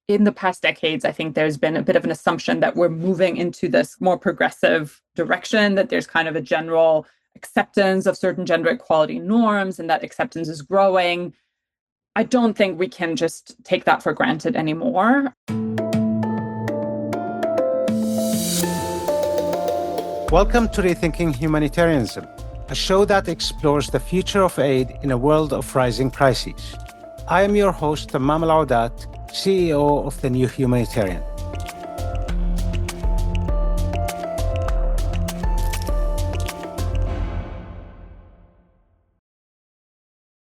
in the past decades, I think there's been a bit of an assumption that we're moving into this more progressive direction, that there's kind of a general acceptance of certain gender equality norms and that acceptance is growing. I don't think we can just take that for granted anymore. Welcome to Rethinking Humanitarianism, a show that explores the future of aid in a world of rising crises. I am your host, Tamam Al-Audat, CEO of The New Humanitarian.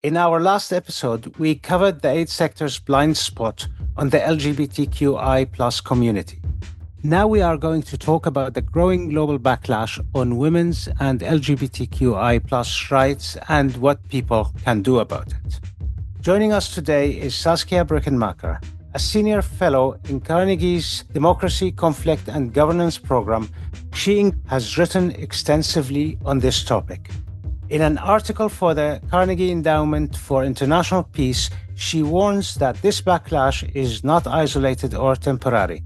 In our last episode, we covered the aid sector's blind spot on the LGBTQI+ community. Now we are going to talk about the growing global backlash on women's and LGBTQI+ rights and what people can do about it. Joining us today is Saskia Brechenmacher, a senior fellow in Carnegie's Democracy, Conflict and Governance program. She has written extensively on this topic. In an article for the Carnegie Endowment for International Peace, she warns that this backlash is not isolated or temporary.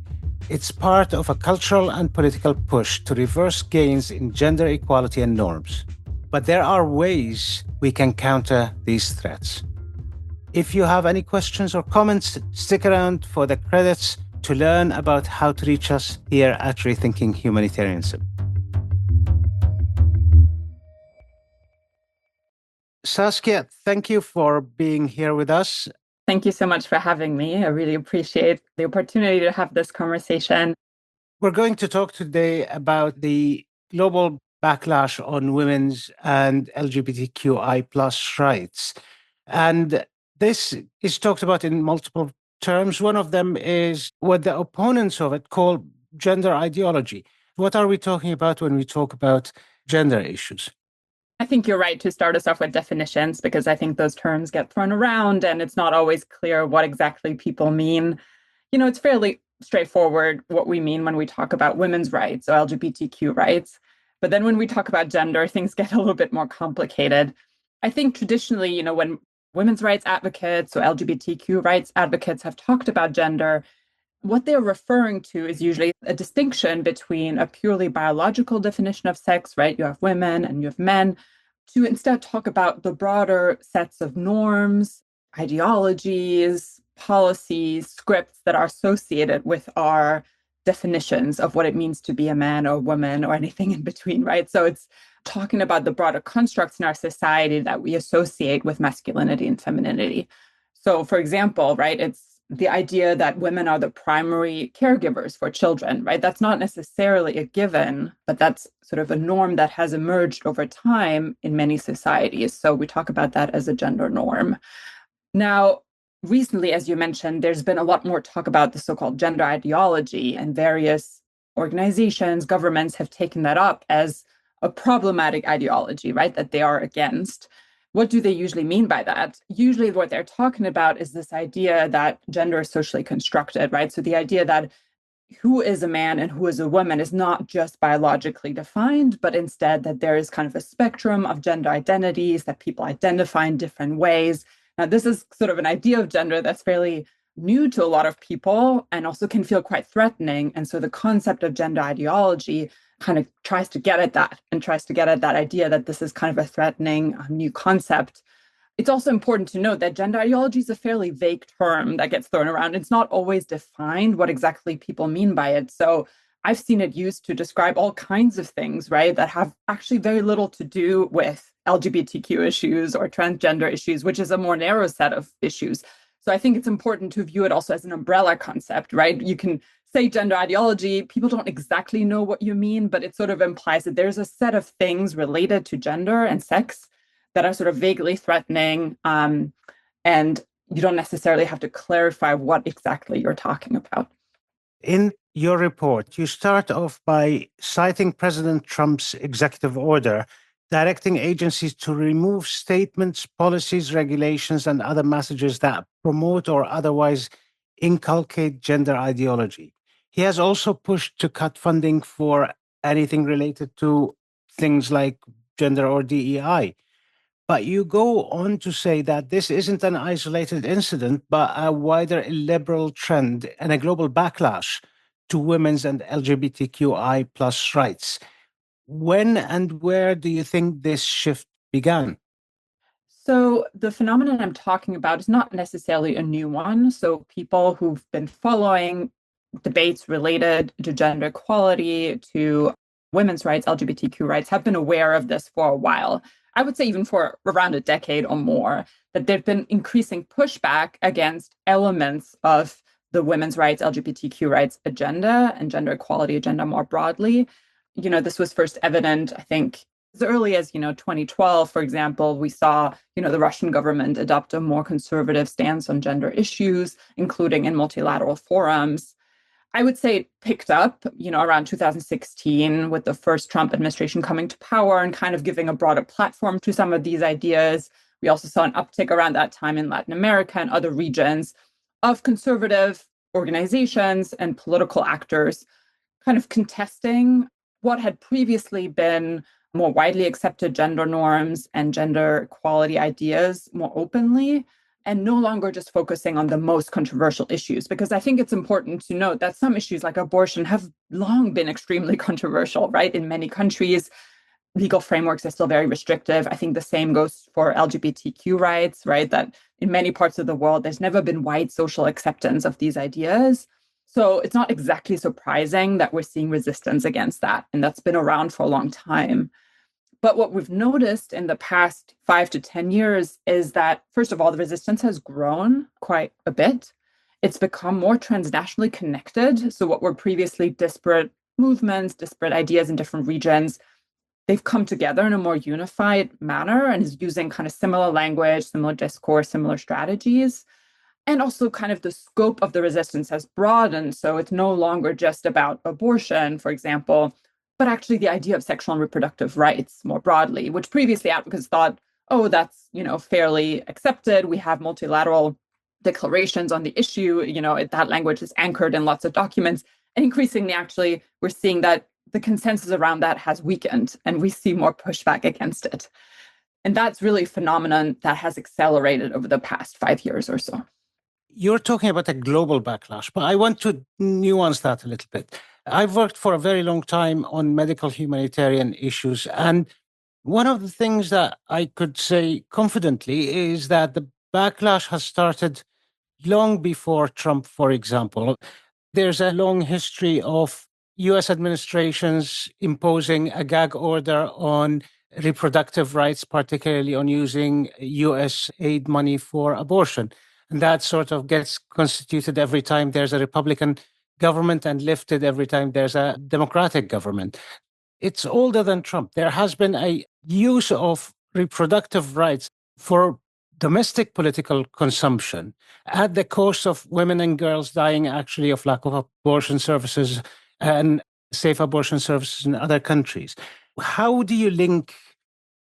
It's part of a cultural and political push to reverse gains in gender equality and norms. But there are ways we can counter these threats. If you have any questions or comments, stick around for the credits to learn about how to reach us here at Rethinking Humanitarianism. Saskia, thank you for being here with us. Thank you so much for having me. I really appreciate the opportunity to have this conversation. We're going to talk today about the global backlash on women's and LGBTQI+ rights. And this is talked about in multiple terms. One of them is what the opponents of it call gender ideology. What are we talking about when we talk about gender issues? I think you're right to start us off with definitions, because I think those terms get thrown around and it's not always clear what exactly people mean. It's fairly straightforward what we mean when we talk about women's rights or LGBTQ rights. But then when we talk about gender, things get a little bit more complicated. I think traditionally, when women's rights advocates or LGBTQ rights advocates have talked about gender, what they're referring to is usually a distinction between a purely biological definition of sex, right? You have women and you have men, to instead talk about the broader sets of norms, ideologies, policies, scripts that are associated with our definitions of what it means to be a man or woman or anything in between, right? So it's talking about the broader constructs in our society that we associate with masculinity and femininity. So, for example, right, it's the idea that women are the primary caregivers for children, right? That's not necessarily a given, but that's sort of a norm that has emerged over time in many societies. So we talk about that as a gender norm. Now, recently, as you mentioned, there's been a lot more talk about the so-called gender ideology, and various organizations, governments have taken that up as a problematic ideology, right, that they are against. What do they usually mean by that? Usually what they're talking about is this idea that gender is socially constructed, right? So the idea that who is a man and who is a woman is not just biologically defined, but instead that there is kind of a spectrum of gender identities that people identify in different ways. Now, this is sort of an idea of gender that's fairly new to a lot of people and also can feel quite threatening. And so the concept of gender ideology kind of tries to get at that and tries to get at that idea that this is kind of a threatening new concept. It's also important to note that gender ideology is a fairly vague term that gets thrown around. It's not always defined what exactly people mean by it. So I've seen it used to describe all kinds of things, right, that have actually very little to do with LGBTQ issues or transgender issues, which is a more narrow set of issues. So I think it's important to view it also as an umbrella concept, right? You can say gender ideology, people don't exactly know what you mean, but it sort of implies that there's a set of things related to gender and sex that are sort of vaguely threatening, and you don't necessarily have to clarify what exactly you're talking about. In your report, you start off by citing President Trump's executive order directing agencies to remove statements, policies, regulations, and other messages that promote or otherwise inculcate gender ideology. He has also pushed to cut funding for anything related to things like gender or DEI. But you go on to say that this isn't an isolated incident, but a wider liberal trend and a global backlash to women's and LGBTQI plus rights. When and where do you think this shift began? So the phenomenon I'm talking about is not necessarily a new one. So people who've been following debates related to gender equality, to women's rights, LGBTQ rights, have been aware of this for a while. I would say even for around a decade or more, that there've been increasing pushback against elements of the women's rights, LGBTQ rights agenda and gender equality agenda more broadly. This was first evident, I think, as early as 2012, for example. We saw the Russian government adopt a more conservative stance on gender issues, including in multilateral forums. I would say it picked up around 2016 with the first Trump administration coming to power and kind of giving a broader platform to some of these ideas. We also saw an uptick around that time in Latin America and other regions of conservative organizations and political actors kind of contesting what had previously been more widely accepted gender norms and gender equality ideas more openly, and no longer just focusing on the most controversial issues. Because I think it's important to note that some issues like abortion have long been extremely controversial, right? In many countries, legal frameworks are still very restrictive. I think the same goes for LGBTQ rights, right? That in many parts of the world, there's never been wide social acceptance of these ideas. So it's not exactly surprising that we're seeing resistance against that. And that's been around for a long time. But what we've noticed in the past 5 to 10 years is that, first of all, the resistance has grown quite a bit. It's become more transnationally connected. So what were previously disparate movements, disparate ideas in different regions, they've come together in a more unified manner and is using kind of similar language, similar discourse, similar strategies. And also, kind of the scope of the resistance has broadened. So it's no longer just about abortion, for example, but actually the idea of sexual and reproductive rights more broadly, which previously advocates thought, oh, that's, fairly accepted. We have multilateral declarations on the issue. That language is anchored in lots of documents. And increasingly, actually, we're seeing that the consensus around that has weakened and we see more pushback against it. And that's really a phenomenon that has accelerated over the past 5 years or so. You're talking about a global backlash, but I want to nuance that a little bit. I've worked for a very long time on medical humanitarian issues. And one of the things that I could say confidently is that the backlash has started long before Trump, for example. There's a long history of US administrations imposing a gag order on reproductive rights, particularly on using US aid money for abortion. And that sort of gets constituted every time there's a Republican government and lifted every time there's a Democratic government. It's older than Trump. There has been a use of reproductive rights for domestic political consumption at the cost of women and girls dying actually of lack of abortion services and safe abortion services in other countries. How do you link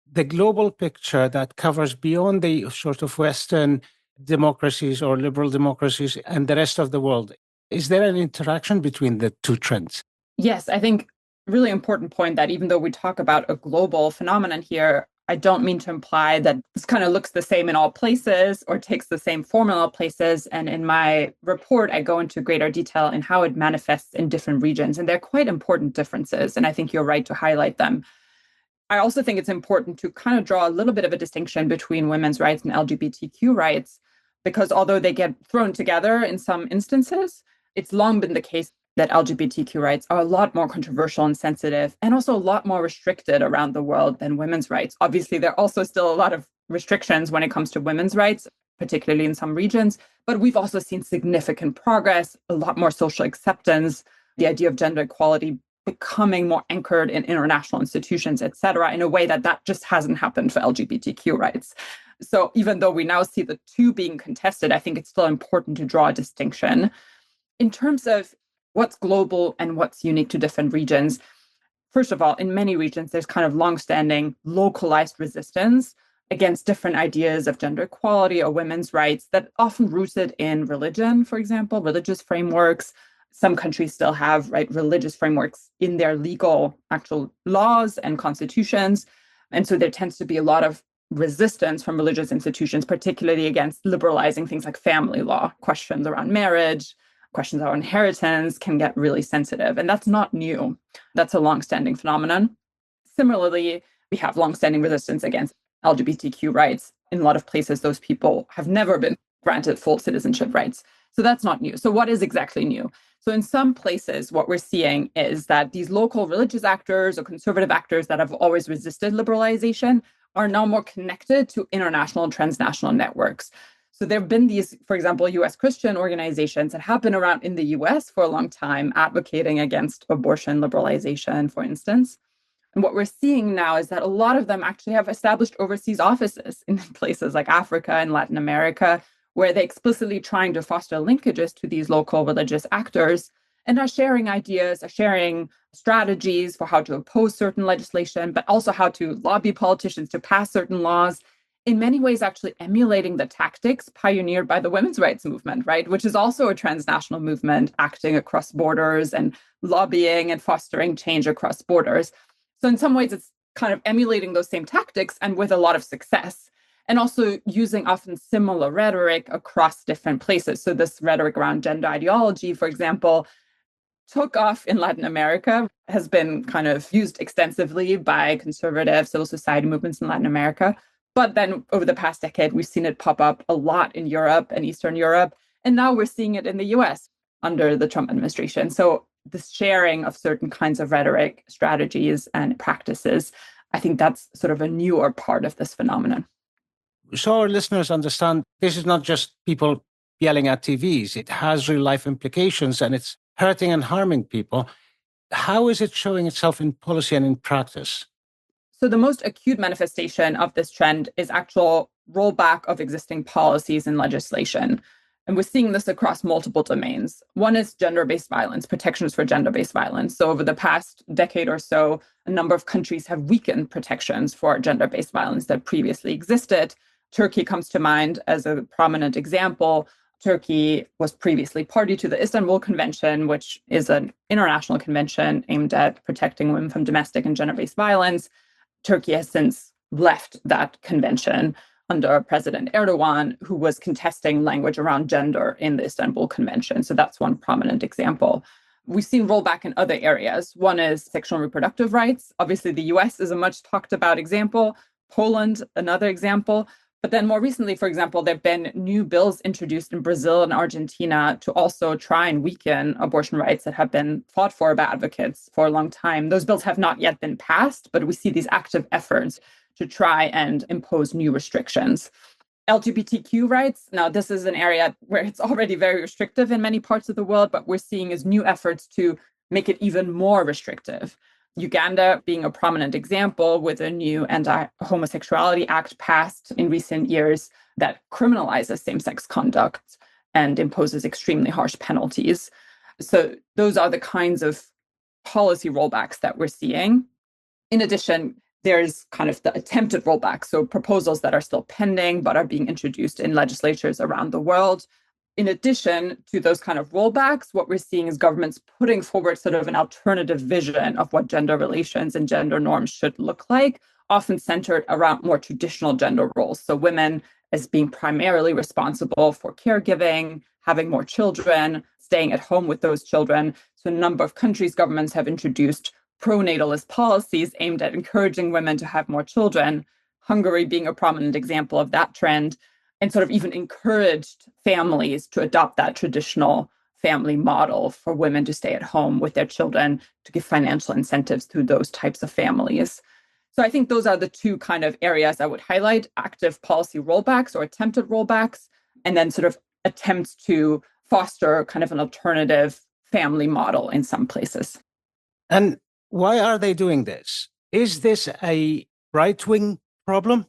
the global picture that covers beyond the sort of Western democracies or liberal democracies and the rest of the world? Is there an interaction between the two trends? Yes, I think really important point that even though we talk about a global phenomenon here, I don't mean to imply that this kind of looks the same in all places or takes the same form in all places. And in my report, I go into greater detail in how it manifests in different regions. And they're quite important differences. And I think you're right to highlight them. I also think it's important to kind of draw a little bit of a distinction between women's rights and LGBTQ rights, because although they get thrown together in some instances, it's long been the case that LGBTQ rights are a lot more controversial and sensitive, and also a lot more restricted around the world than women's rights. Obviously, there are also still a lot of restrictions when it comes to women's rights, particularly in some regions, but we've also seen significant progress, a lot more social acceptance, the idea of gender equality becoming more anchored in international institutions, et cetera, in a way that just hasn't happened for LGBTQ rights. So even though we now see the two being contested, I think it's still important to draw a distinction. In terms of what's global and what's unique to different regions, first of all, in many regions, there's kind of longstanding localized resistance against different ideas of gender equality or women's rights that often rooted in religion, for example, religious frameworks. Some countries still have religious frameworks in their legal actual laws and constitutions. And so there tends to be a lot of resistance from religious institutions, particularly against liberalizing things like family law. Questions around marriage, questions around inheritance can get really sensitive. And that's not new. That's a longstanding phenomenon. Similarly, we have longstanding resistance against LGBTQ rights. In a lot of places, those people have never been granted full citizenship rights. So that's not new. So what is exactly new? So in some places, what we're seeing is that these local religious actors or conservative actors that have always resisted liberalization are now more connected to international and transnational networks. So there have been these, for example, US Christian organizations that have been around in the US for a long time advocating against abortion liberalization, for instance. And what we're seeing now is that a lot of them actually have established overseas offices in places like Africa and Latin America, where they're explicitly trying to foster linkages to these local religious actors and are sharing ideas, are sharing strategies for how to oppose certain legislation, but also how to lobby politicians to pass certain laws. In many ways, actually emulating the tactics pioneered by the women's rights movement, right? Which is also a transnational movement acting across borders and lobbying and fostering change across borders. So in some ways, it's kind of emulating those same tactics and with a lot of success, and also using often similar rhetoric across different places. So this rhetoric around gender ideology, for example, took off in Latin America, has been kind of used extensively by conservative civil society movements in Latin America. But then over the past decade, we've seen it pop up a lot in Europe and Eastern Europe. And now we're seeing it in the US under the Trump administration. So this sharing of certain kinds of rhetoric, strategies, and practices, I think that's sort of a newer part of this phenomenon. So our listeners understand this is not just people yelling at TVs. It has real life implications and it's hurting and harming people. How is it showing itself in policy and in practice? So the most acute manifestation of this trend is actual rollback of existing policies and legislation. And we're seeing this across multiple domains. One is gender-based violence, protections for gender-based violence. So over the past decade or so, a number of countries have weakened protections for gender-based violence that previously existed. Turkey comes to mind as a prominent example. Turkey was previously party to the Istanbul Convention, which is an international convention aimed at protecting women from domestic and gender-based violence. Turkey has since left that convention under President Erdogan, who was contesting language around gender in the Istanbul Convention. So that's one prominent example. We've seen rollback in other areas. One is sexual and reproductive rights. Obviously, the US is a much talked about example. Poland, another example. But then more recently, for example, there have been new bills introduced in Brazil and Argentina to also try and weaken abortion rights that have been fought for by advocates for a long time. Those bills have not yet been passed, but we see these active efforts to try and impose new restrictions. LGBTQ rights. Now, this is an area where it's already very restrictive in many parts of the world, but we're seeing is new efforts to make it even more restrictive. Uganda being a prominent example with a new Anti-Homosexuality Act passed in recent years that criminalizes same-sex conduct and imposes extremely harsh penalties. So those are the kinds of policy rollbacks that we're seeing. In addition, there's kind of the attempted rollback, so proposals that are still pending but are being introduced in legislatures around the world. In addition to those kind of rollbacks, what we're seeing is governments putting forward sort of an alternative vision of what gender relations and gender norms should look like, often centered around more traditional gender roles. So women as being primarily responsible for caregiving, having more children, staying at home with those children. So a number of countries' governments have introduced pro-natalist policies aimed at encouraging women to have more children, Hungary being a prominent example of that trend, and sort of even encouraged families to adopt that traditional family model for women to stay at home with their children, to give financial incentives to those types of families. So I think those are the two kind of areas I would highlight: active policy rollbacks or attempted rollbacks, and then sort of attempts to foster kind of an alternative family model in some places. And why are they doing this? Is this a right-wing problem,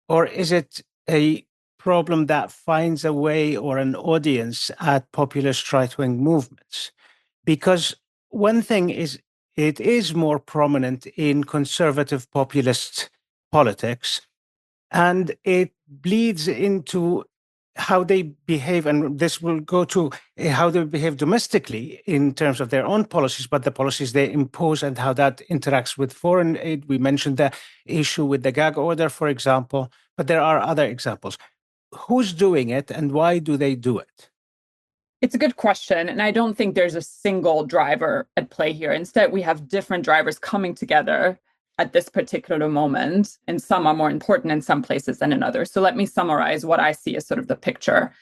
or is it a problem that finds a way or an audience at populist right-wing movements? Because one thing is, it is more prominent in conservative populist politics, and it bleeds into how they behave, and this will go to how they behave domestically in terms of their own policies, but the policies they impose and how that interacts with foreign aid. We mentioned the issue with the gag order, for example, but there are other examples. Who's doing it and why do they do it? It's a good question. And I don't think there's a single driver at play here. Instead, we have different drivers coming together at this particular moment. And some are more important in some places than in others. So let me summarize what I see as sort of the picture.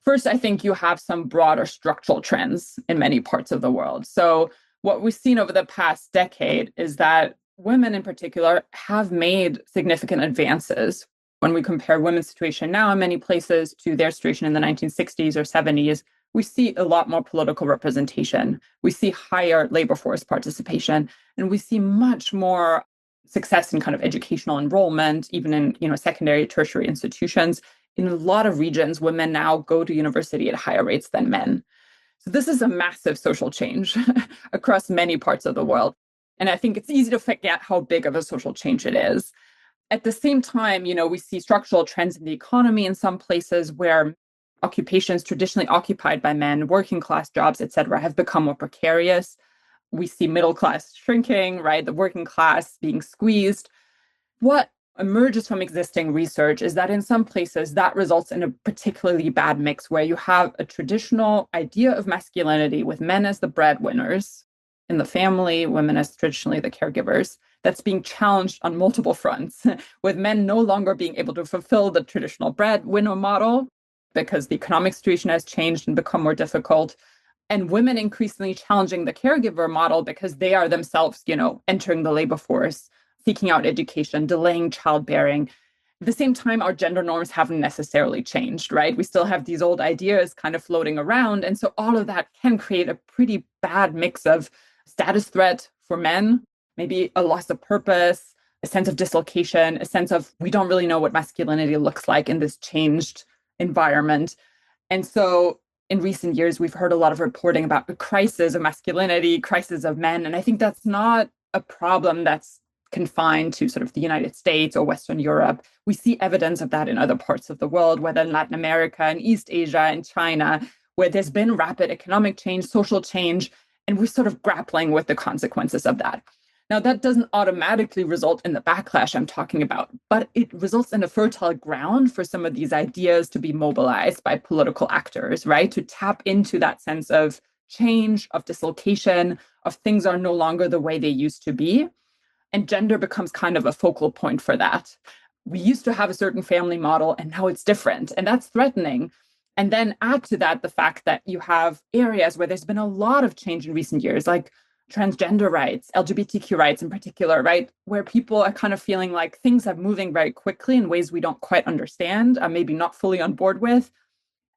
First, I think you have some broader structural trends in many parts of the world. So what we've seen over the past decade is that women in particular have made significant advances. When we compare women's situation now in many places to their situation in the 1960s or 70s, we see a lot more political representation. We see higher labor force participation, and we see much more success in kind of educational enrollment, even in, secondary, tertiary institutions. In a lot of regions, women now go to university at higher rates than men. So this is a massive social change across many parts of the world. And I think it's easy to forget how big of a social change it is. At the same time, we see structural trends in the economy in some places where occupations traditionally occupied by men, working class jobs, et cetera, have become more precarious. We see middle class shrinking, right? The working class being squeezed. What emerges from existing research is that in some places that results in a particularly bad mix where you have a traditional idea of masculinity with men as the breadwinners in the family, women as traditionally the caregivers, that's being challenged on multiple fronts, with men no longer being able to fulfill the traditional breadwinner model because the economic situation has changed and become more difficult, and women increasingly challenging the caregiver model because they are themselves, entering the labor force, seeking out education, delaying childbearing. At the same time, our gender norms haven't necessarily changed, right? We still have these old ideas kind of floating around. And so all of that can create a pretty bad mix of status threat for men, maybe a loss of purpose, a sense of dislocation, a sense of we don't really know what masculinity looks like in this changed environment. And so in recent years, we've heard a lot of reporting about a crisis of masculinity, crisis of men. And I think that's not a problem that's confined to sort of the United States or Western Europe. We see evidence of that in other parts of the world, whether in Latin America and East Asia and China, where there's been rapid economic change, social change, and we're sort of grappling with the consequences of that. Now, that doesn't automatically result in the backlash I'm talking about, but it results in a fertile ground for some of these ideas to be mobilized by political actors, right? To tap into that sense of change, of dislocation, of things are no longer the way they used to be. And gender becomes kind of a focal point for that. We used to have a certain family model, and now it's different, and that's threatening. And then add to that the fact that you have areas where there's been a lot of change in recent years, like transgender rights, LGBTQ rights in particular, right? Where people are kind of feeling like things are moving very quickly in ways we don't quite understand, maybe not fully on board with.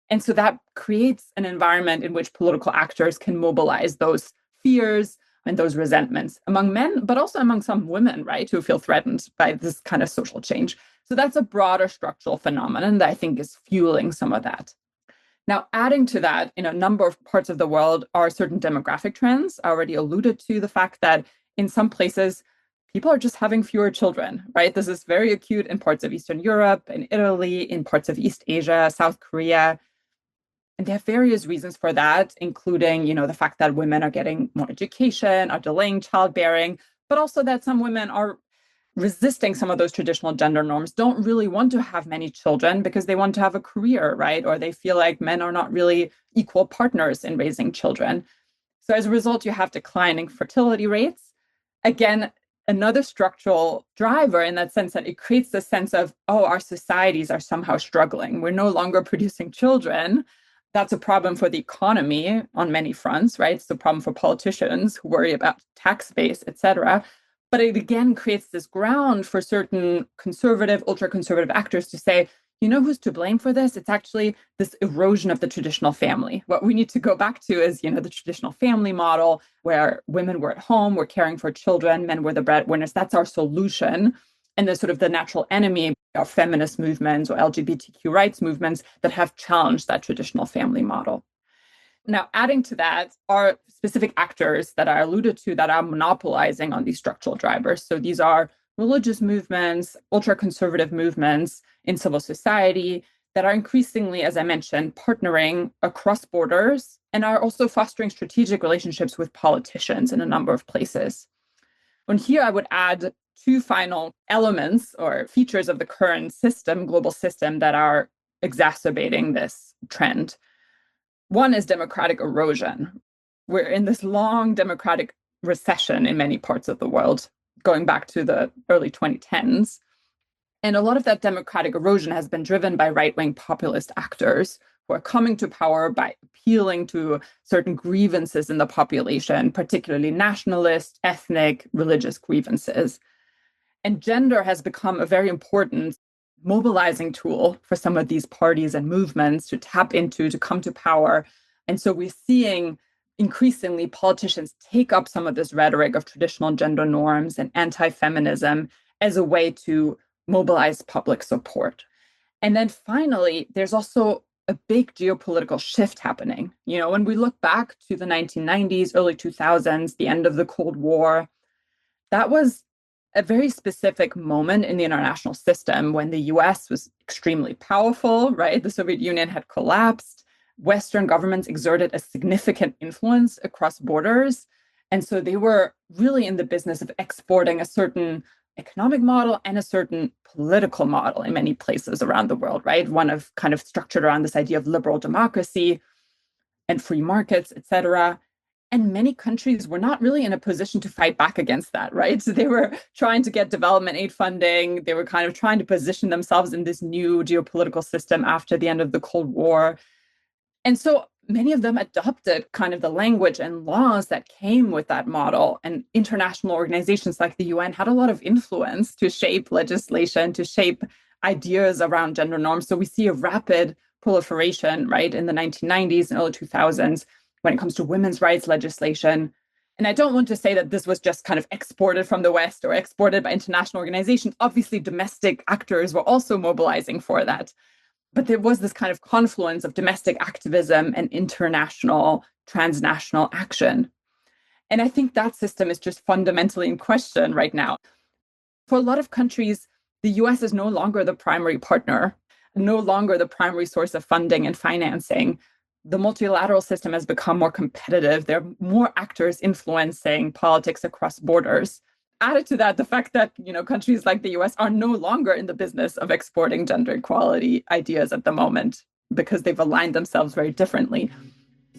And so that creates an environment in which political actors can mobilize those fears and those resentments among men, but also among some women, right, who feel threatened by this kind of social change. So that's a broader structural phenomenon that I think is fueling some of that. Now, adding to that, in a number of parts of the world are certain demographic trends. I already alluded to the fact that in some places, people are just having fewer children, right? This is very acute in parts of Eastern Europe, in Italy, in parts of East Asia, South Korea. And there are various reasons for that, including, the fact that women are getting more education, are delaying childbearing, but also that some women are resisting some of those traditional gender norms, don't really want to have many children because they want to have a career, right? Or they feel like men are not really equal partners in raising children. So as a result, you have declining fertility rates. Again, another structural driver in that sense that it creates the sense of, oh, our societies are somehow struggling. We're no longer producing children. That's a problem for the economy on many fronts, right? It's a problem for politicians who worry about tax base, et cetera. But it again creates this ground for certain conservative, ultra-conservative actors to say, who's to blame for this? It's actually this erosion of the traditional family. What we need to go back to is, the traditional family model where women were at home, were caring for children, men were the breadwinners. That's our solution. And the sort of the natural enemy of feminist movements or LGBTQ rights movements that have challenged that traditional family model. Now, adding to that are specific actors that I alluded to that are monopolizing on these structural drivers. So these are religious movements, ultra-conservative movements in civil society. that are increasingly, as I mentioned, partnering across borders and are also fostering strategic relationships with politicians in a number of places. And here I would add two final elements or features of the current system, global system, that are exacerbating this trend. One is democratic erosion. We're in this long democratic recession in many parts of the world, going back to the early 2010s. And a lot of that democratic erosion has been driven by right-wing populist actors who are coming to power by appealing to certain grievances in the population, particularly nationalist, ethnic, religious grievances. And gender has become a very important mobilizing tool for some of these parties and movements to tap into, to come to power. And so we're seeing increasingly politicians take up some of this rhetoric of traditional gender norms and anti-feminism as a way to mobilize public support. And then finally, there's also a big geopolitical shift happening. You know, when we look back to the 1990s, early 2000s, the end of the Cold War, that was a very specific moment in the international system when the US was extremely powerful, right? The Soviet Union had collapsed. Western governments exerted a significant influence across borders. And so they were really in the business of exporting a certain economic model and a certain political model in many places around the world, right? One of kind of structured around this idea of liberal democracy and free markets, et cetera. And many countries were not really in a position to fight back against that, right? So they were trying to get development aid funding. They were kind of trying to position themselves in this new geopolitical system after the end of the Cold War. And so many of them adopted kind of the language and laws that came with that model. And international organizations like the UN had a lot of influence to shape legislation, to shape ideas around gender norms. So we see a rapid proliferation, right, in the 1990s and early 2000s when it comes to women's rights legislation. And I don't want to say that this was just kind of exported from the West or exported by international organizations. Obviously, domestic actors were also mobilizing for that. But there was this kind of confluence of domestic activism and international, transnational action. And I think that system is just fundamentally in question right now. For a lot of countries, the US is no longer the primary partner, no longer the primary source of funding and financing. The multilateral system has become more competitive. There are more actors influencing politics across borders. Added to that, the fact that, you know, countries like the US are no longer in the business of exporting gender equality ideas at the moment because they've aligned themselves very differently.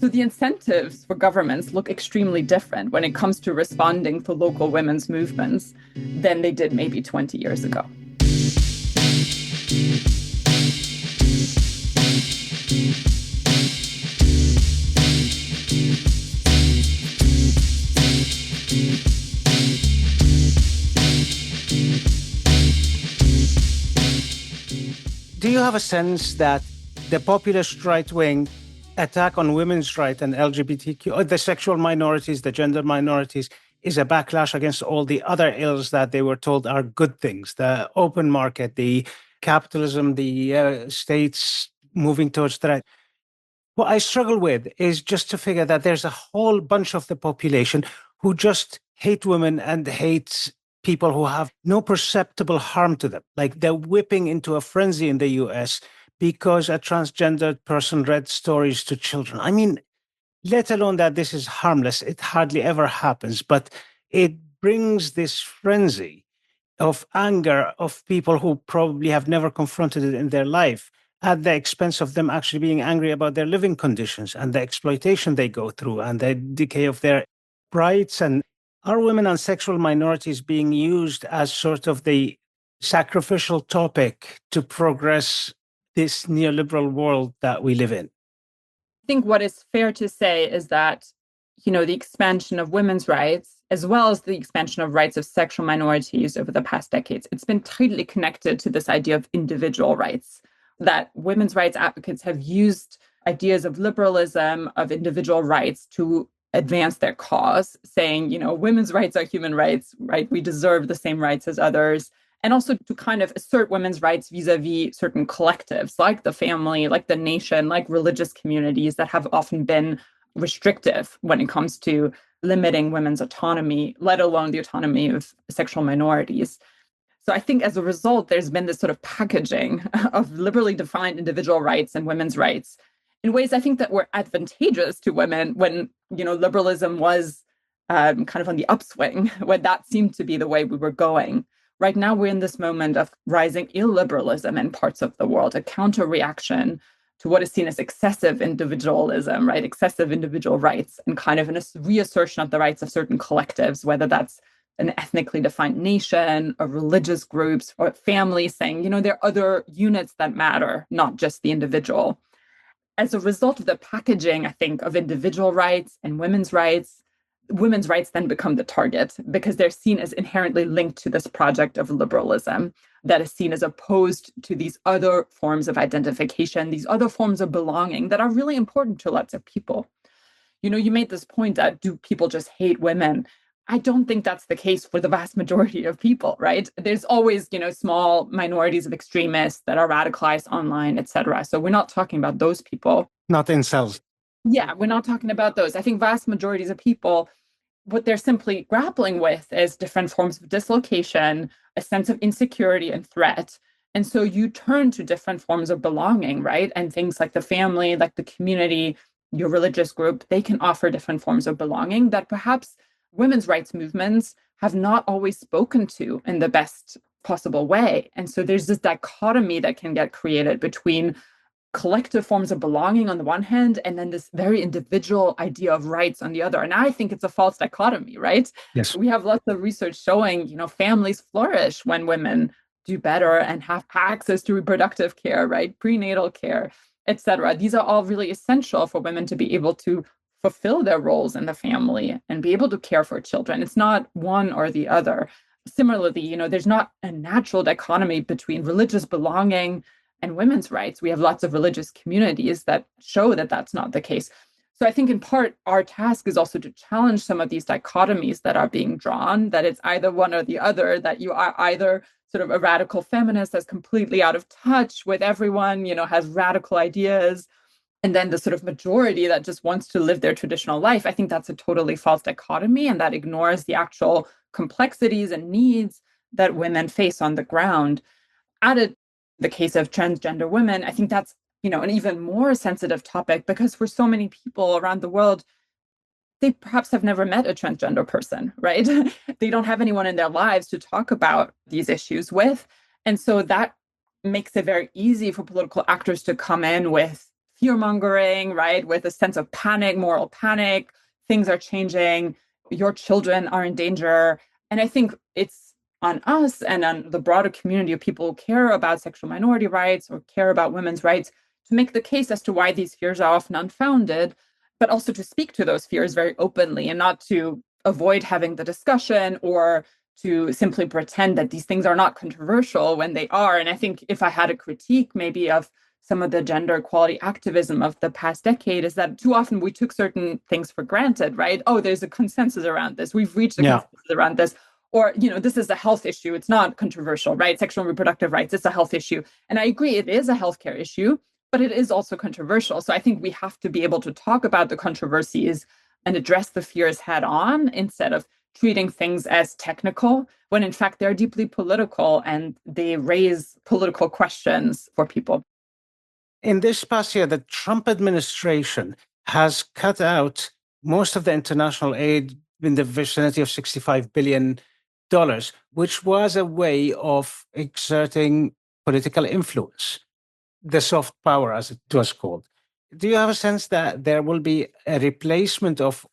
So the incentives for governments look extremely different when it comes to responding to local women's movements than they did maybe 20 years ago. Do you have a sense that the populist right-wing attack on women's rights and LGBTQ, the sexual minorities, the gender minorities, is a backlash against all the other ills that they were told are good things? The open market, the capitalism, the states moving towards that. What I struggle with is just to figure that there's a whole bunch of the population who just hate women and hate people who have no perceptible harm to them. Like they're whipping into a frenzy in the US because a transgendered person read stories to children. I mean, let alone that this is harmless, it hardly ever happens, but it brings this frenzy of anger of people who probably have never confronted it in their life at the expense of them actually being angry about their living conditions and the exploitation they go through and the decay of their rights. And are women and sexual minorities being used as sort of the sacrificial topic to progress this neoliberal world that we live in? I think what is fair to say is that, you know, the expansion of women's rights, as well as the expansion of rights of sexual minorities over the past decades, it's been tightly connected to this idea of individual rights, that women's rights advocates have used ideas of liberalism, of individual rights to advance their cause, saying, you know, women's rights are human rights, right? We deserve the same rights as others. And also to kind of assert women's rights vis-a-vis certain collectives like the family, like the nation, like religious communities that have often been restrictive when it comes to limiting women's autonomy, let alone the autonomy of sexual minorities. So I think as a result, there's been this sort of packaging of liberally defined individual rights and women's rights in ways I think that were advantageous to women when, liberalism was kind of on the upswing, when that seemed to be the way we were going. Right now, we're in this moment of rising illiberalism in parts of the world, a counter reaction to what is seen as excessive individualism, right? Excessive individual rights, and kind of a reassertion of the rights of certain collectives, whether that's an ethnically defined nation or religious groups or families saying, there are other units that matter, not just the individual. As a result of the packaging, I think, of individual rights and women's rights then become the target because they're seen as inherently linked to this project of liberalism that is seen as opposed to these other forms of identification, these other forms of belonging that are really important to lots of people. You made this point that do people just hate women? I don't think that's the case for the vast majority of people, right? There's always, small minorities of extremists that are radicalized online, et cetera. So we're not talking about those people. Not incels. Yeah, we're not talking about those. I think vast majorities of people, what they're simply grappling with is different forms of dislocation, a sense of insecurity and threat. And so you turn to different forms of belonging, right? And things like the family, like the community, your religious group, they can offer different forms of belonging that perhaps women's rights movements have not always spoken to in the best possible way. And so there's this dichotomy that can get created between collective forms of belonging on the one hand, and then this very individual idea of rights on the other. And I think it's a false dichotomy, right? Yes. We have lots of research showing, families flourish when women do better and have access to reproductive care, right? Prenatal care, etc. These are all really essential for women to be able to fulfill their roles in the family and be able to care for children. It's not one or the other. Similarly, there's not a natural dichotomy between religious belonging and women's rights. We have lots of religious communities that show that that's not the case. So I think in part, our task is also to challenge some of these dichotomies that are being drawn, that it's either one or the other, that you are either sort of a radical feminist that's completely out of touch with everyone, has radical ideas, and then the sort of majority that just wants to live their traditional life. I think that's a totally false dichotomy, and that ignores the actual complexities and needs that women face on the ground. Added the case of transgender women, I think that's, an even more sensitive topic because for so many people around the world, they perhaps have never met a transgender person, right? They don't have anyone in their lives to talk about these issues with. And so that makes it very easy for political actors to come in with fear mongering, right? With a sense of panic, moral panic. Things are changing. Your children are in danger. And I think it's on us and on the broader community of people who care about sexual minority rights or care about women's rights to make the case as to why these fears are often unfounded, but also to speak to those fears very openly and not to avoid having the discussion or to simply pretend that these things are not controversial when they are. And I think if I had a critique maybe of some of the gender equality activism of the past decade is that too often we took certain things for granted, right? Oh, there's a consensus around this. We've reached a consensus around this. Or, this is a health issue. It's not controversial, right? Sexual and reproductive rights, it's a health issue. And I agree, it is a healthcare issue, but it is also controversial. So I think we have to be able to talk about the controversies and address the fears head on instead of treating things as technical, when in fact they're deeply political and they raise political questions for people. In this past year, the Trump administration has cut out most of the international aid in the vicinity of $65 billion, which was a way of exerting political influence, the soft power, as it was called. Do you have a sense that there will be a replacement of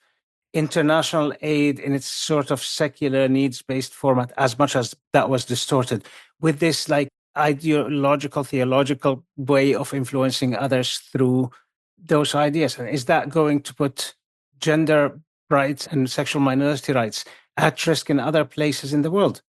international aid in its sort of secular needs-based format, as much as that was distorted, with this ideological, theological way of influencing others through those ideas? And is that going to put gender rights and sexual minority rights at risk in other places in the world?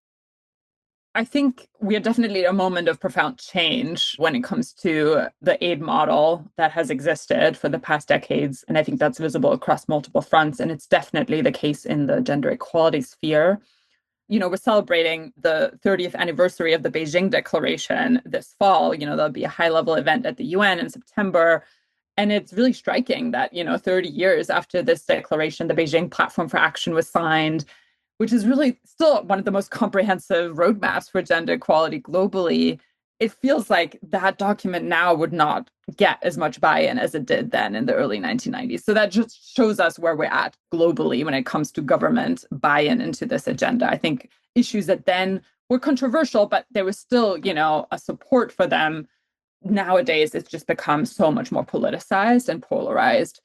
I think we are definitely at a moment of profound change when it comes to the aid model that has existed for the past decades. And I think that's visible across multiple fronts. And it's definitely the case in the gender equality sphere. We're celebrating the 30th anniversary of the Beijing Declaration this fall. There'll be a high-level event at the UN in September. And it's really striking that, 30 years after this declaration, the Beijing Platform for Action was signed, which is really still one of the most comprehensive roadmaps for gender equality globally, it feels like that document now would not get as much buy-in as it did then in the early 1990s. So that just shows us where we're at globally when it comes to government buy-in into this agenda. I think issues that then were controversial, but there was still, a support for them. Nowadays, it's just become so much more politicized and polarized.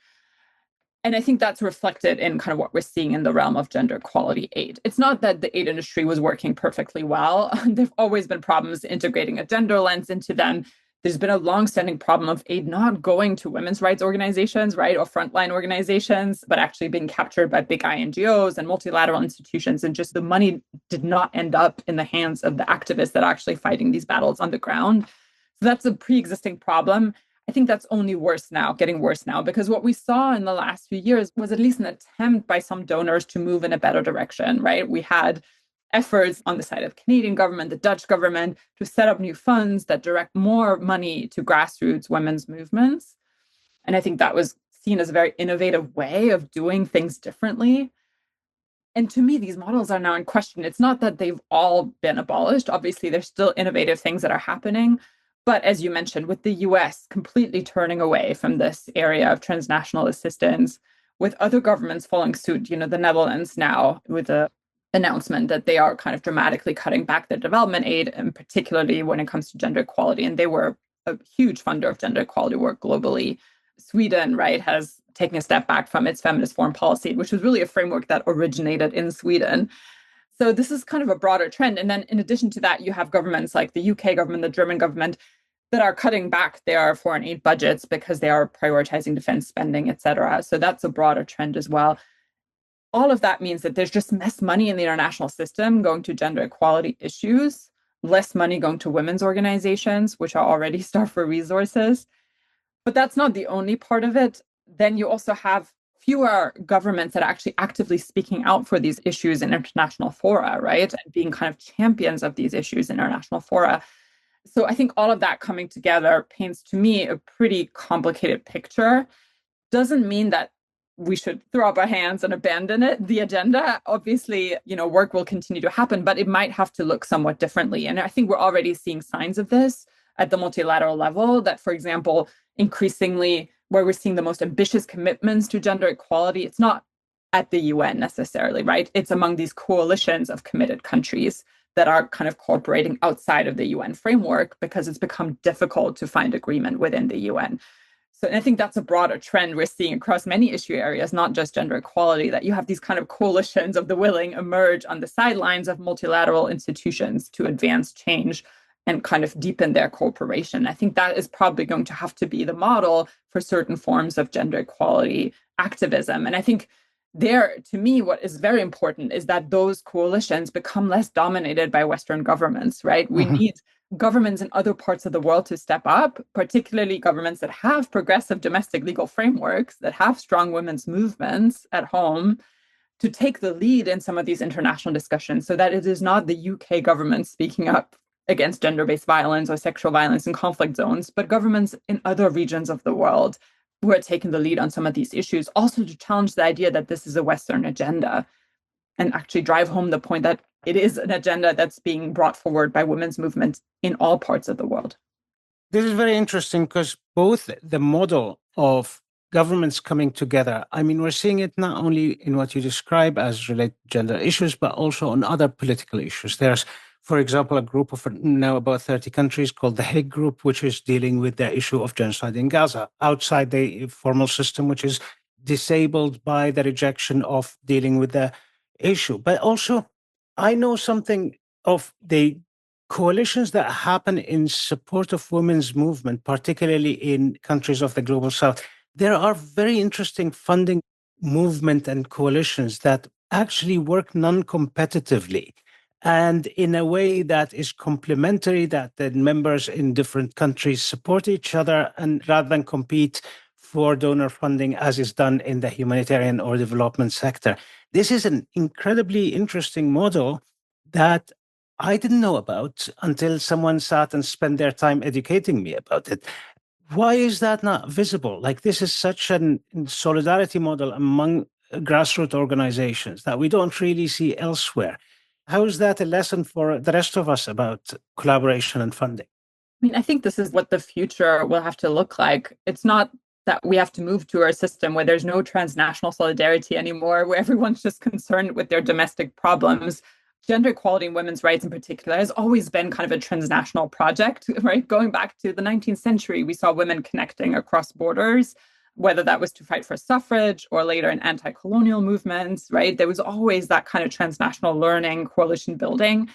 And I think that's reflected in kind of what we're seeing in the realm of gender equality aid. It's not that the aid industry was working perfectly well. There've always been problems integrating a gender lens into them. There's been a longstanding problem of aid not going to women's rights organizations, right, or frontline organizations, but actually being captured by big NGOs and multilateral institutions. And just the money did not end up in the hands of the activists that are actually fighting these battles on the ground. So that's a pre-existing problem. I think that's only worse now, getting worse now, because what we saw in the last few years was at least an attempt by some donors to move in a better direction, right? We had efforts on the side of Canadian government, the Dutch government, to set up new funds that direct more money to grassroots women's movements. And I think that was seen as a very innovative way of doing things differently. And to me, these models are now in question. It's not that they've all been abolished. Obviously, there's still innovative things that are happening. But as you mentioned, with the US completely turning away from this area of transnational assistance, with other governments following suit, the Netherlands now with the announcement that they are kind of dramatically cutting back their development aid, and particularly when it comes to gender equality. And they were a huge funder of gender equality work globally. Sweden, right, has taken a step back from its feminist foreign policy, which was really a framework that originated in Sweden. So this is kind of a broader trend. And then in addition to that, you have governments like the UK government, the German government, that are cutting back their foreign aid budgets because they are prioritizing defense spending, et cetera. So that's a broader trend as well. All of that means that there's just less money in the international system going to gender equality issues, less money going to women's organizations, which are already starved for resources. But that's not the only part of it. Then you also have fewer governments that are actually actively speaking out for these issues in international fora, right? And being kind of champions of these issues in international fora. So I think all of that coming together paints to me a pretty complicated picture. Doesn't mean that we should throw up our hands and abandon it, the agenda. Obviously, work will continue to happen, but it might have to look somewhat differently. And I think we're already seeing signs of this at the multilateral level, that, for example, increasingly where we're seeing the most ambitious commitments to gender equality, it's not at the UN necessarily, right? It's among these coalitions of committed countries that are kind of cooperating outside of the UN framework because it's become difficult to find agreement within the UN. So I think that's a broader trend we're seeing across many issue areas, not just gender equality, that you have these kind of coalitions of the willing emerge on the sidelines of multilateral institutions to advance change and kind of deepen their cooperation. I think that is probably going to have to be the model for certain forms of gender equality activism. And I think there, to me, what is very important is that those coalitions become less dominated by Western governments, right? We need governments in other parts of the world to step up, particularly governments that have progressive domestic legal frameworks, that have strong women's movements at home, to take the lead in some of these international discussions so that it is not the UK government speaking up against gender-based violence or sexual violence in conflict zones, but governments in other regions of the world who are taking the lead on some of these issues, also to challenge the idea that this is a Western agenda and actually drive home the point that it is an agenda that's being brought forward by women's movements in all parts of the world. This is very interesting because both the model of governments coming together, I mean, we're seeing it not only in what you describe as related to gender issues, but also on other political issues. There's, for example, a group of now about 30 countries called the Hague Group, which is dealing with the issue of genocide in Gaza, outside the formal system, which is disabled by the rejection of dealing with the issue. But also, I know something of the coalitions that happen in support of women's movement, particularly in countries of the global south. There are very interesting funding movement and coalitions that actually work non-competitively and in a way that is complementary, that the members in different countries support each other and rather than compete for donor funding as is done in the humanitarian or development sector. This is an incredibly interesting model that I didn't know about until someone sat and spent their time educating me about it. Why is that not visible? Like, this is such a solidarity model among grassroots organizations that we don't really see elsewhere. How is that a lesson for the rest of us about collaboration and funding? I mean, I think this is what the future will have to look like. It's not that we have to move to a system where there's no transnational solidarity anymore, where everyone's just concerned with their domestic problems. Gender equality and women's rights in particular has always been kind of a transnational project, right? Going back to the 19th century, we saw women connecting across borders, whether that was to fight for suffrage or later in anti-colonial movements, right? There was always that kind of transnational learning, coalition building.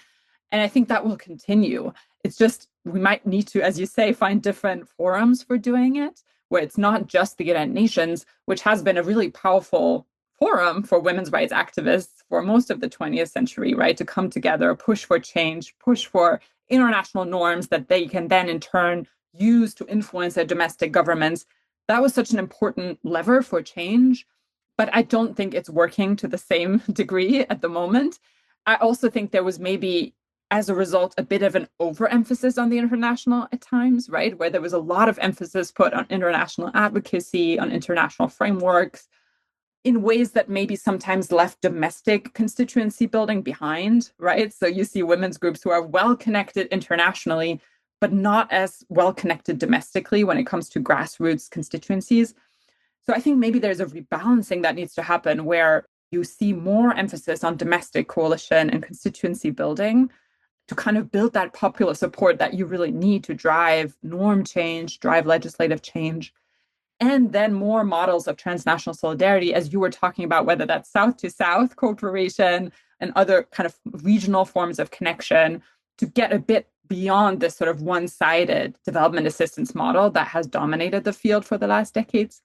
And I think that will continue. It's just we might need to, as you say, find different forums for doing it, where it's not just the United Nations, which has been a really powerful forum for women's rights activists for most of the 20th century, right? To come together, push for change, push for international norms that they can then in turn use to influence their domestic governments. That was such an important lever for change. But I don't think it's working to the same degree at the moment. I also think there was maybe as a result, a bit of an overemphasis on the international at times, right? Where there was a lot of emphasis put on international advocacy, on international frameworks, in ways that maybe sometimes left domestic constituency building behind, right? So you see women's groups who are well connected internationally, but not as well connected domestically when it comes to grassroots constituencies. So I think maybe there's a rebalancing that needs to happen where you see more emphasis on domestic coalition and constituency building to kind of build that popular support that you really need to drive norm change, drive legislative change, and then more models of transnational solidarity, as you were talking about, whether that's South to South cooperation and other kind of regional forms of connection to get a bit beyond this sort of one-sided development assistance model that has dominated the field for the last decades.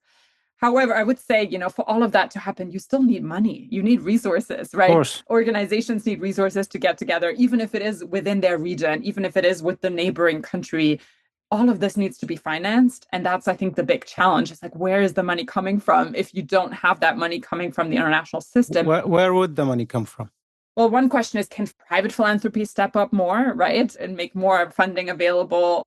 However, I would say, for all of that to happen, you still need money. You need resources, Of right? course. Organizations need resources to get together, even if it is within their region, even if it is with the neighboring country. All of this needs to be financed. And that's, I think, the big challenge. It's like, where is the money coming from if you don't have that money coming from the international system? Where would the money come from? Well, one question is, can private philanthropy step up more, right? And make more funding available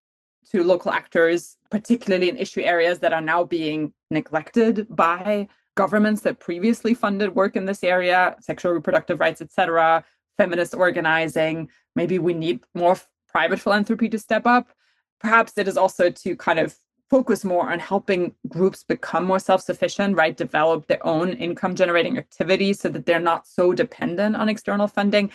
to local actors, particularly in issue areas that are now being neglected by governments that previously funded work in this area, sexual reproductive rights, etc., feminist organizing. Maybe we need more private philanthropy to step up. Perhaps it is also to kind of focus more on helping groups become more self-sufficient, right? Develop their own income generating activities so that they're not so dependent on external funding.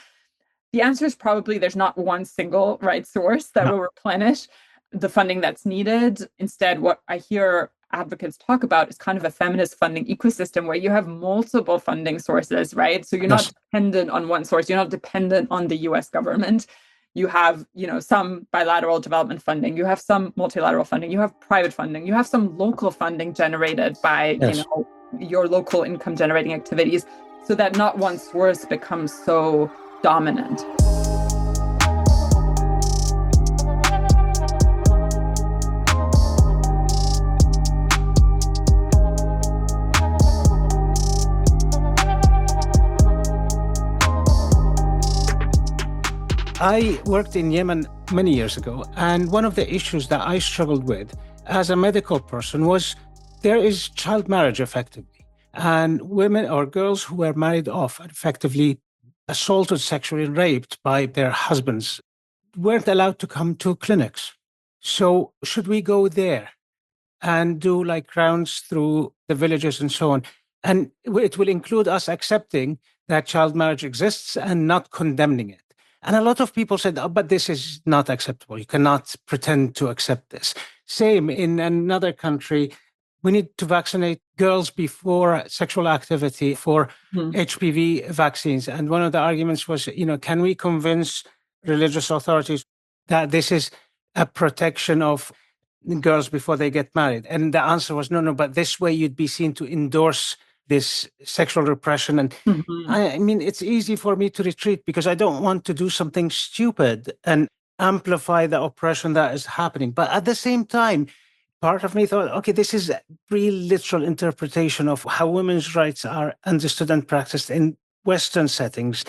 The answer is probably there's not one single right source that will replenish the funding that's needed. Instead, what I hear advocates talk about is kind of a feminist funding ecosystem where you have multiple funding sources, right? So you're not dependent on one source. You're not dependent on the US government. You have, some bilateral development funding. You have some multilateral funding. You have private funding. You have some local funding generated by, your local income generating activities so that not one source becomes so dominant. I worked in Yemen many years ago, and one of the issues that I struggled with as a medical person was there is child marriage effectively, and women or girls who were married off and effectively assaulted, sexually raped by their husbands weren't allowed to come to clinics. So should we go there and do like rounds through the villages and so on? And it will include us accepting that child marriage exists and not condemning it. And a lot of people said, oh, but this is not acceptable. You cannot pretend to accept this. Same in another country. We need to vaccinate girls before sexual activity for HPV vaccines. And one of the arguments was, can we convince religious authorities that this is a protection of girls before they get married? And the answer was, no, but this way you'd be seen to endorse this sexual repression. And I mean, it's easy for me to retreat because I don't want to do something stupid and amplify the oppression that is happening. But at the same time, part of me thought, okay, this is a real literal interpretation of how women's rights are understood and practiced in Western settings.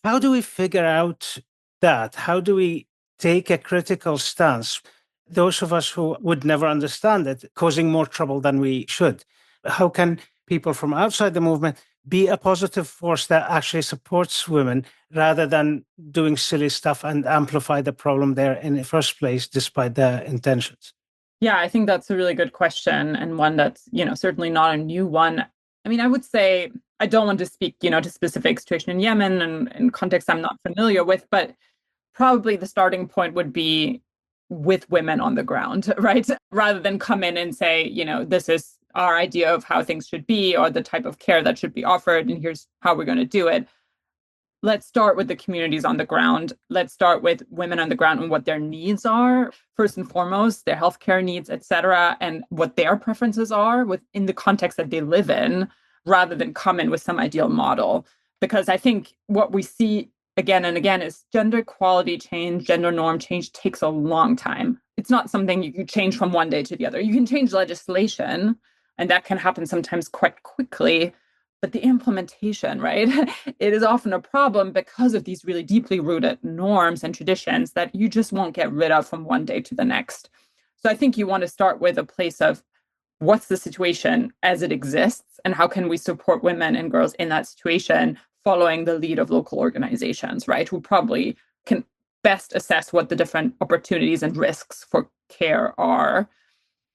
How do we figure out that? How do we take a critical stance? Those of us who would never understand it, causing more trouble than we should. How can people from outside the movement be a positive force that actually supports women rather than doing silly stuff and amplify the problem there in the first place, despite their intentions? Yeah, I think that's a really good question and one that's, certainly not a new one. I mean, I would say I don't want to speak, to specific situation in Yemen and in context I'm not familiar with, but probably the starting point would be with women on the ground, right? Rather than come in and say, this is our idea of how things should be or the type of care that should be offered, and here's how we're going to do it. Let's start with the communities on the ground. Let's start with women on the ground and what their needs are, first and foremost, their healthcare needs, et cetera, and what their preferences are within the context that they live in, rather than come in with some ideal model. Because I think what we see again and again is gender equality change, gender norm change takes a long time. It's not something you can change from one day to the other. You can change legislation, and that can happen sometimes quite quickly. But the implementation, right? It is often a problem because of these really deeply rooted norms and traditions that you just won't get rid of from one day to the next. So I think you want to start with a place of what's the situation as it exists and how can we support women and girls in that situation following the lead of local organizations, right? Who probably can best assess what the different opportunities and risks for care are.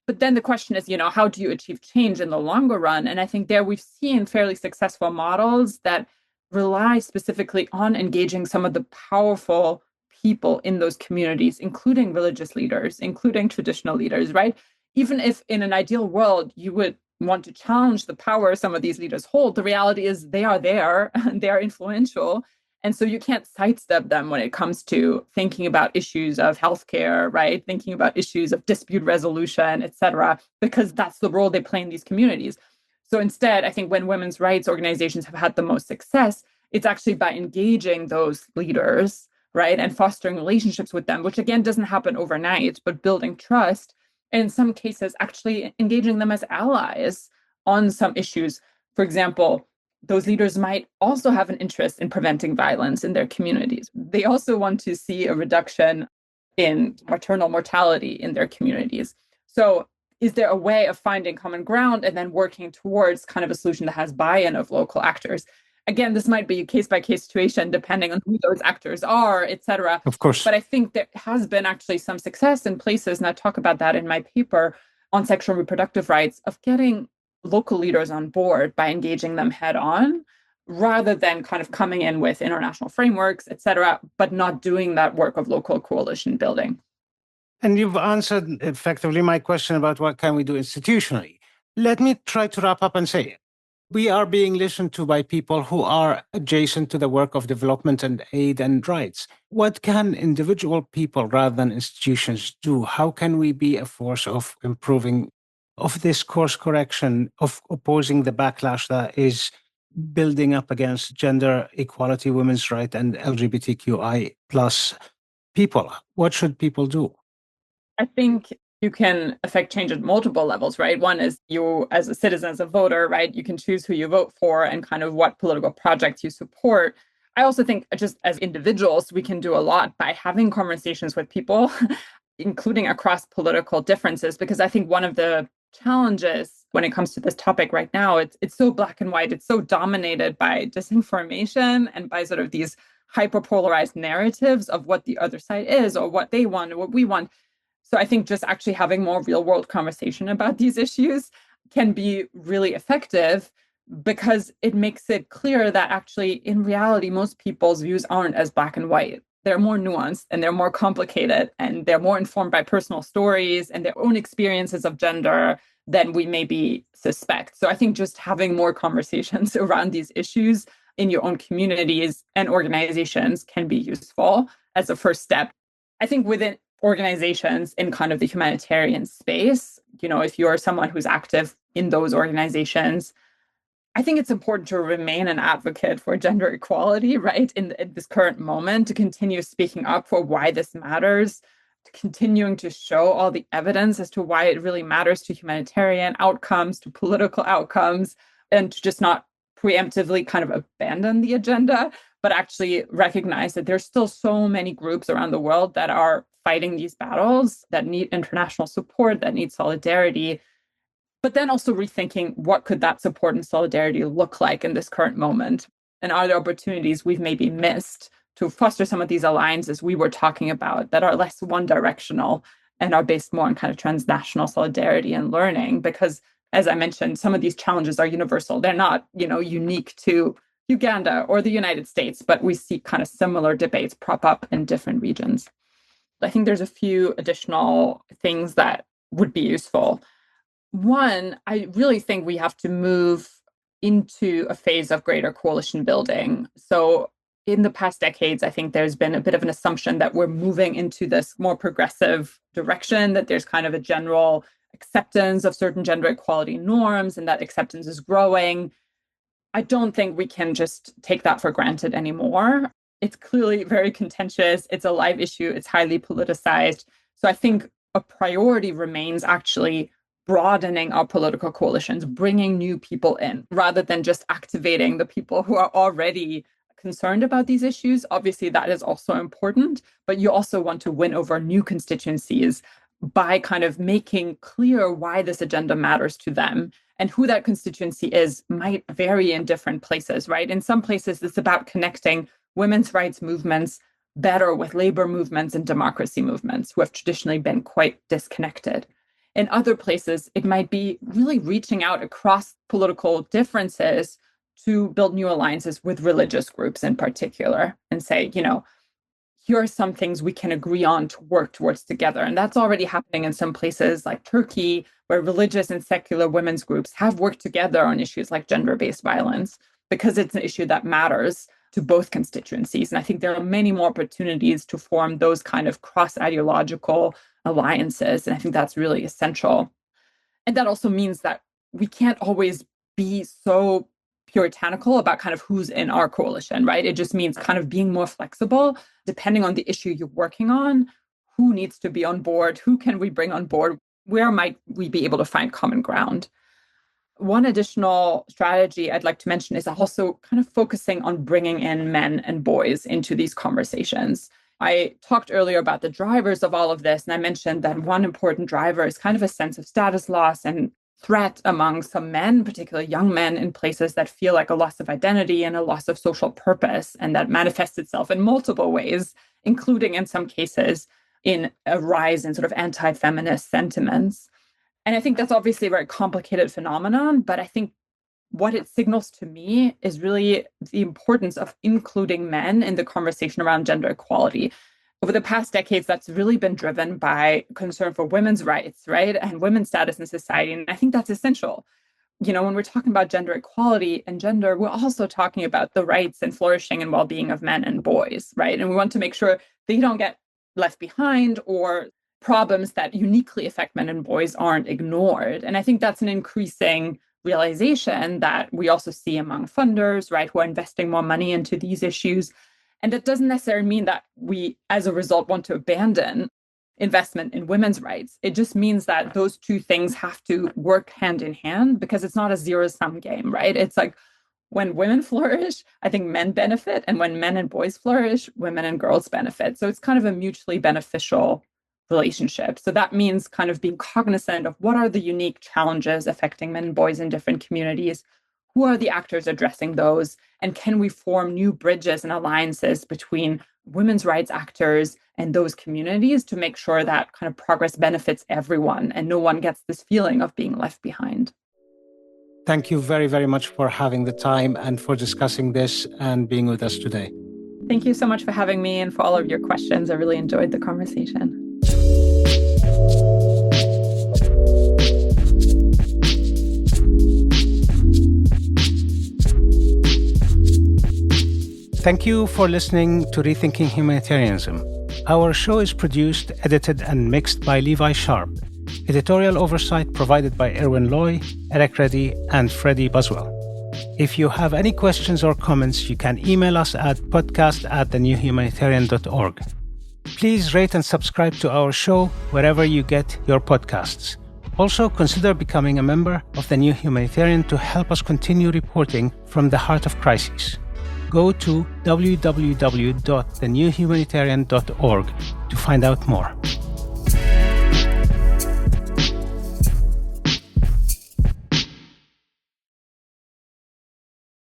But then the question is, how do you achieve change in the longer run? And I think there we've seen fairly successful models that rely specifically on engaging some of the powerful people in those communities, including religious leaders, including traditional leaders, right? Even if in an ideal world you would want to challenge the power some of these leaders hold, the reality is they are there and they are influential. And so you can't sidestep them when it comes to thinking about issues of healthcare, right? Thinking about issues of dispute resolution, et cetera, because that's the role they play in these communities. So instead, I think when women's rights organizations have had the most success, it's actually by engaging those leaders, right? And fostering relationships with them, which again doesn't happen overnight, but building trust. And in some cases, actually engaging them as allies on some issues. For example, those leaders might also have an interest in preventing violence in their communities. They also want to see a reduction in maternal mortality in their communities. So, is there a way of finding common ground and then working towards kind of a solution that has buy-in of local actors? Again, this might be a case-by-case situation depending on who those actors are, et cetera. Of course. But I think there has been actually some success in places, and I talk about that in my paper on sexual and reproductive rights, of getting local leaders on board by engaging them head on, rather than kind of coming in with international frameworks, et cetera, but not doing that work of local coalition building. And you've answered effectively my question about what can we do institutionally. Let me try to wrap up and say, we are being listened to by people who are adjacent to the work of development and aid and rights. What can individual people rather than institutions do? How can we be a force of improving, of this course correction, of opposing the backlash that is building up against gender equality, women's rights, and LGBTQI plus people? What should people do? I think you can affect change at multiple levels, right? One is you, as a citizen, as a voter, right? You can choose who you vote for and kind of what political projects you support. I also think just as individuals, we can do a lot by having conversations with people, including across political differences, because I think one of the challenges when it comes to this topic right now, it's so black and white, it's so dominated by disinformation and by sort of these hyperpolarized narratives of what the other side is or what they want or what we want. So I think just actually having more real world conversation about these issues can be really effective because it makes it clear that actually in reality, most people's views aren't as black and white. They're more nuanced and they're more complicated and they're more informed by personal stories and their own experiences of gender than we maybe suspect. So I think just having more conversations around these issues in your own communities and organizations can be useful as a first step. I think within organizations in kind of the humanitarian space, if you're someone who's active in those organizations, I think it's important to remain an advocate for gender equality, right? In this current moment, to continue speaking up for why this matters, to continuing to show all the evidence as to why it really matters to humanitarian outcomes, to political outcomes, and to just not preemptively kind of abandon the agenda, but actually recognize that there's still so many groups around the world that are fighting these battles, that need international support, that need solidarity. But then also rethinking what could that support and solidarity look like in this current moment? And are there opportunities we've maybe missed to foster some of these alliances we were talking about that are less one-directional and are based more on kind of transnational solidarity and learning? Because as I mentioned, some of these challenges are universal. They're not, unique to Uganda or the United States, but we see kind of similar debates prop up in different regions. I think there's a few additional things that would be useful. One, I really think we have to move into a phase of greater coalition building. So in the past decades, I think there's been a bit of an assumption that we're moving into this more progressive direction, that there's kind of a general acceptance of certain gender equality norms and that acceptance is growing. I don't think we can just take that for granted anymore. It's clearly very contentious. It's a live issue. It's highly politicized. So I think a priority remains actually broadening our political coalitions, bringing new people in, rather than just activating the people who are already concerned about these issues. Obviously, that is also important, but you also want to win over new constituencies by kind of making clear why this agenda matters to them. And who that constituency is might vary in different places, right? In some places, it's about connecting women's rights movements better with labor movements and democracy movements who have traditionally been quite disconnected. In other places, it might be really reaching out across political differences to build new alliances with religious groups in particular and say, here are some things we can agree on to work towards together. And that's already happening in some places like Turkey, where religious and secular women's groups have worked together on issues like gender-based violence, because it's an issue that matters to both constituencies. And I think there are many more opportunities to form those kind of cross-ideological alliances. And I think that's really essential. And that also means that we can't always be so puritanical about kind of who's in our coalition, right? It just means kind of being more flexible, depending on the issue you're working on, who needs to be on board, who can we bring on board, where might we be able to find common ground. One additional strategy I'd like to mention is also kind of focusing on bringing in men and boys into these conversations. I talked earlier about the drivers of all of this, and I mentioned that one important driver is kind of a sense of status loss and threat among some men, particularly young men, in places that feel like a loss of identity and a loss of social purpose, and that manifests itself in multiple ways, including in some cases in a rise in sort of anti-feminist sentiments. And I think that's obviously a very complicated phenomenon, but I think what it signals to me is really the importance of including men in the conversation around gender equality. Over the past decades, that's really been driven by concern for women's rights, right? And women's status in society. And I think that's essential. When we're talking about gender equality and gender, we're also talking about the rights and flourishing and well-being of men and boys, right? And we want to make sure they don't get left behind, or problems that uniquely affect men and boys aren't ignored. And I think that's an increasing realization that we also see among funders, right, who are investing more money into these issues. And that doesn't necessarily mean that we, as a result, want to abandon investment in women's rights. It just means that those two things have to work hand in hand, because it's not a zero-sum game, right? It's like when women flourish, I think men benefit. And when men and boys flourish, women and girls benefit. So it's kind of a mutually beneficial relationship. So that means kind of being cognizant of what are the unique challenges affecting men and boys in different communities, who are the actors addressing those, and can we form new bridges and alliances between women's rights actors and those communities to make sure that kind of progress benefits everyone and no one gets this feeling of being left behind. Thank you very, very much for having the time and for discussing this and being with us today. Thank you so much for having me and for all of your questions. I really enjoyed the conversation. Thank you for listening to Rethinking Humanitarianism. Our show is produced, edited, and mixed by Levi Sharp. Editorial oversight provided by Erwin Loy, Eric Reddy, and Freddie Buswell. If you have any questions or comments, you can email us at podcast@thenewhumanitarian.org. Please rate and subscribe to our show wherever you get your podcasts. Also, consider becoming a member of The New Humanitarian to help us continue reporting from the heart of crises. Go to www.thenewhumanitarian.org to find out more.